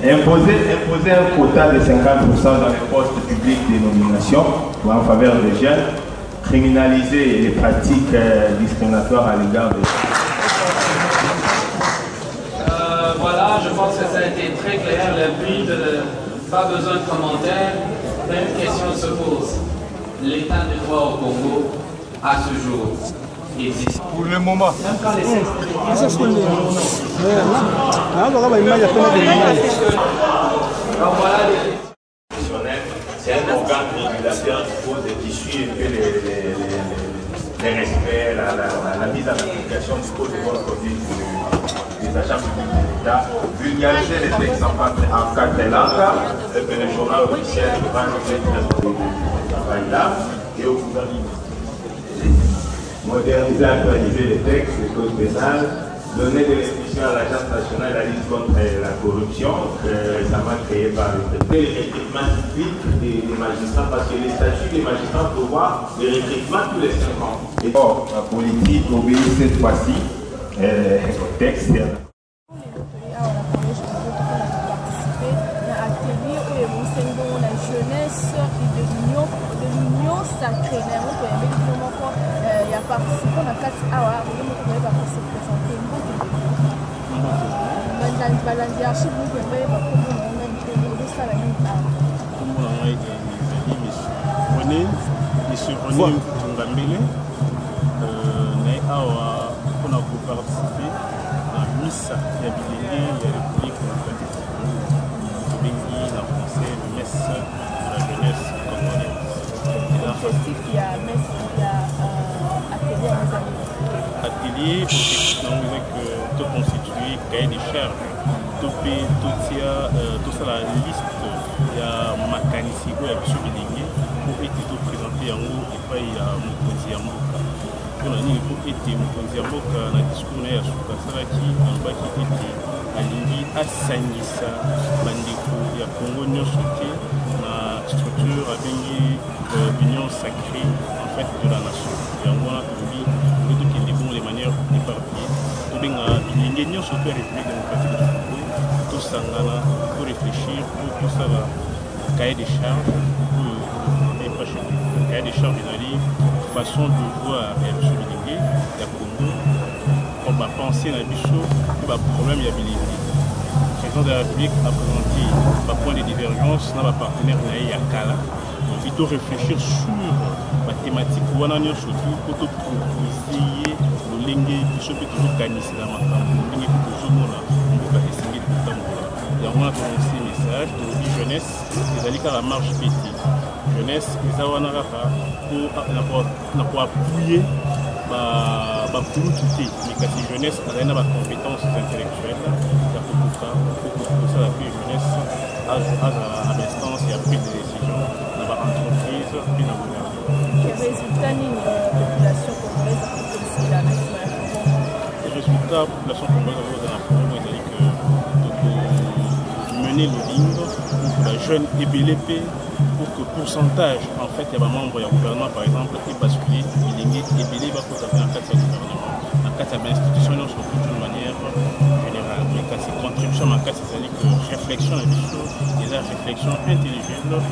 Imposer un quota de 50% dans les postes publics des nominations ou en faveur des jeunes, criminaliser les pratiques discriminatoires à l'égard des Voilà, je pense que ça a été très clair, le but, pas besoin de commentaires, même question se pose. L'état de droit au Congo, à ce jour, existe. Pour le moment. Même quand les sexes c'est un organe régulateur qui suit un peu les respects, la mise en application du code de bonne conduite des agents publics de l'État, vulgariser les textes en quatre langues, que le journal officiel va nous faire ce travail-là, et au gouvernement. Moderniser, actualiser les textes, les codes pénals, donner des restrictions à l'Agence nationale de la lutte contre la corruption, récemment créée par le préfet, le recrutement public des magistrats, parce que les statuts des magistrats prévoient le recrutement tous les 5 ans. Et or, la politique obéit cette fois-ci au texte. Participant à 4 hours, vous pouvez se présenter. Atelier pour te constituer cahier des charges, tout ça la liste, il y a mécanicien qui a souligné pour être présenté en haut et puis il y a Mokonzi Amboka. Pour être Mokonzi Amboka, dans le discours il y a Soukasara qui en bas qui était aligné à Sangisa, Bandeko, il y a Congo Nyon sauté, la structure a béni l'union sacrée en fait de la nation. Et on a de manière éparpillée. Il y a une surtout République démocratique du Congo, tout ça pour réfléchir, pour tout ça va cahier des charges, cahier des charges dans les façon de voir et de souligner le Congo, on va penser dans le bichot, il y a un problème, il y a le président de la République a présenté un point de divergence dans le partenaire Yakala. Il faut réfléchir sur la thématique où on a surtout pour essayer de l'énger qui se peut toujours gagner dans ma femme, de l'énger pour toujours on va essayer de tout le monde. On a commencé un message pour la jeunesse, les alliés à la marche pétée. Jeunesse, les awanara pour appuyer pour tout mais quand la jeunesse a des compétences intellectuelles, il y a beaucoup de ça, la jeunesse à l'instance et à prise de décision dans l'entreprise et dans le gouvernement. Quel résultat la population congolaise a la nation? Les résultats de la population congolaise dans la Congo, c'est-à-dire que mener le ligne pour la jeune EBLP, pour que le pourcentage, en fait, il y a des membres du gouvernement, par exemple, qui basculent, EBLP va tout à fait en cas de gouvernement, en cas d'institution, surtout d'une manière générale. Mais quand c'est contribution, en cas c'est-à-dire que réflexion à des choses, et la réflexion intelligente,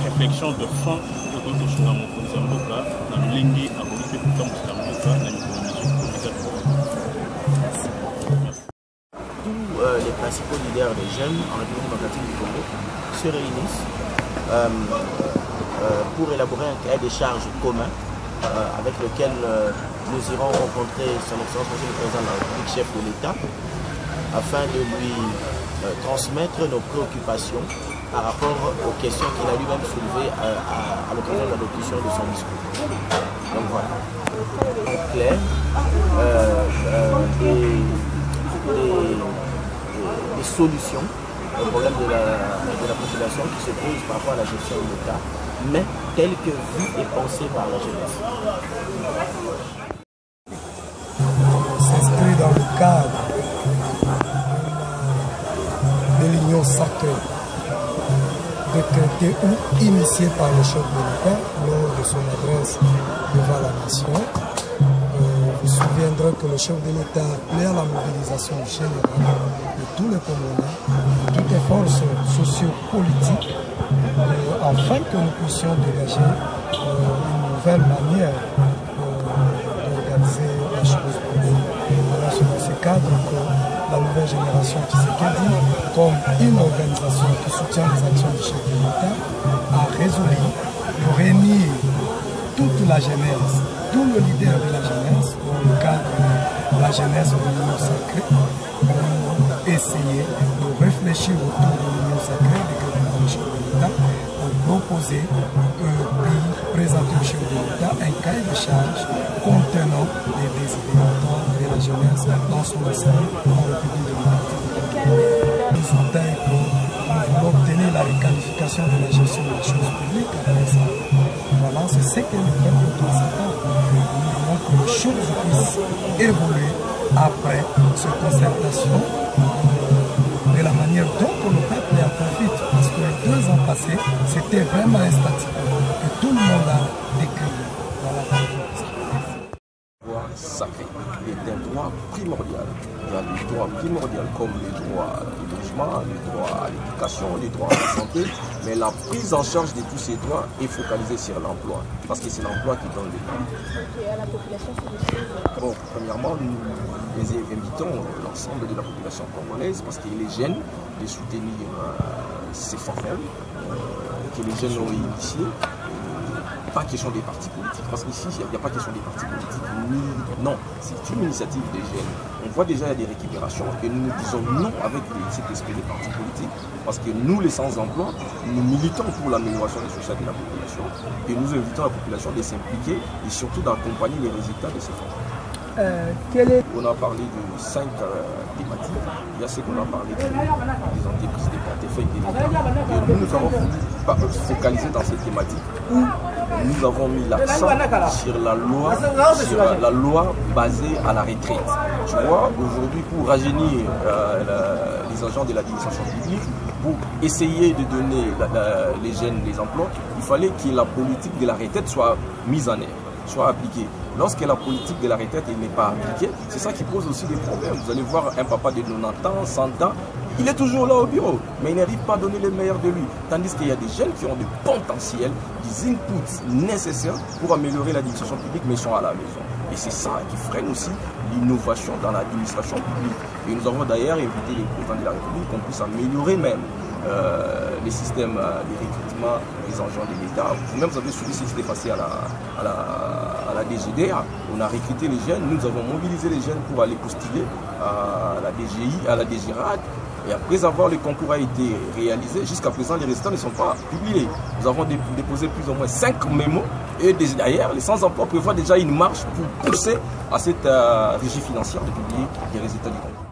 réflexion de fond, de tout sur la Mokonzamboka, dans le lingue à Bolivie, dans la les principaux leaders des jeunes en République démocratique du Congo se réunissent pour élaborer un cahier des charges commun avec lequel nous irons rencontrer son Excellence Monsieur le Président de la République, chef de l'État, afin de lui transmettre nos préoccupations par rapport aux questions qu'il a lui-même soulevées à l'occasion de l'adoption de son discours. Donc voilà, en clair, des solutions au problème de la population qui se pose par rapport à la gestion de l'État, mais telle que vue et pensée par la jeunesse. On s'inscrit dans le cadre de l'union sacrée décrétée ou initiée par le chef de l'État lors de son adresse devant la nation. Vous vous souviendrez que le chef de l'État appelait à la mobilisation générale de tous les Congolais, de toutes les forces sociopolitiques, afin que nous puissions dégager une nouvelle manière d'organiser la chose publique. Voilà, c'est dans ce cadre que la nouvelle génération Tshisekedi, comme une organisation qui soutient les actions du chef de l'État, a résolu de réunir toute la jeunesse, tout le leader de la jeunesse, dans le cadre de la jeunesse de l'Union sacrée, pour essayer de réfléchir autour de l'Union sacrée, de le chef de l'État, pour proposer présenter au chef de l'État un cahier de charge contenant les désirants de la jeunesse dans son ensemble en République démocratique. Le résultat est que nous voulons obtenir la requalification de la gestion de la chose publique après ça. Voilà, c'est ce que nous peuple doit s'attendre. Nous voulons que les choses puissent évoluer après cette concertation de la manière dont le peuple en profite. Parce que les 2 ans passés, c'était vraiment un statu quo que tout le monde a décrit. Voilà. Sacré est un droit primordial. Il y a des droits primordiaux comme les droits au logement, les droits à l'éducation, les droits à la santé, mais la prise en charge de tous ces droits est focalisée sur l'emploi, parce que c'est l'emploi qui donne les droits. Et à la population, c'est bon, premièrement, nous invitons l'ensemble de la population congolaise, parce qu'il est jeune, de soutenir ces forfaits que les jeunes ont initiés. Pas question des partis politiques, parce qu'ici, il n'y a pas question des partis politiques. Non, c'est une initiative des jeunes. On voit déjà il y a des récupérations et nous disons non avec cet esprit des partis politiques, parce que nous, les sans-emploi, nous militons pour l'amélioration des sociétés de la population et nous invitons la population de s'impliquer et surtout d'accompagner les résultats de ces fonds. On a parlé de 5 thématiques. Il y a ce qu'on a parlé des entreprises, des portefeuilles, des États. Et nous avons voulu focaliser dans ces thématiques où nous avons mis l'accent sur la loi basée à la retraite. Tu vois, aujourd'hui, pour rajeunir les agents de l'administration publique, pour essayer de donner les jeunes des emplois, il fallait que la politique de la retraite soit mise en œuvre, soit appliquée. Lorsque la politique de la retraite n'est pas appliquée, c'est ça qui pose aussi des problèmes. Vous allez voir un papa de 90 ans, 100 ans, il est toujours là au bureau, mais il n'arrive pas à donner le meilleur de lui. Tandis qu'il y a des jeunes qui ont du potentiel, des inputs nécessaires pour améliorer l'administration publique, mais ils sont à la maison. Et c'est ça qui freine aussi l'innovation dans l'administration publique. Et nous avons d'ailleurs invité les présidents de la République qu'on puisse améliorer même les systèmes de recrutement des agents de l'État. Vous-même, vous avez suivi ce qui s'était passé à la DGDA. On a recruté les jeunes, nous avons mobilisé les jeunes pour aller postuler à la DGI, à la DGRAD. Et après avoir le concours a été réalisé, jusqu'à présent, les résultats ne sont pas publiés. Nous avons déposé plus ou moins 5 mémos. Et d'ailleurs, les sans-emploi prévoient déjà une marche pour pousser à cette régie financière de publier les résultats du concours.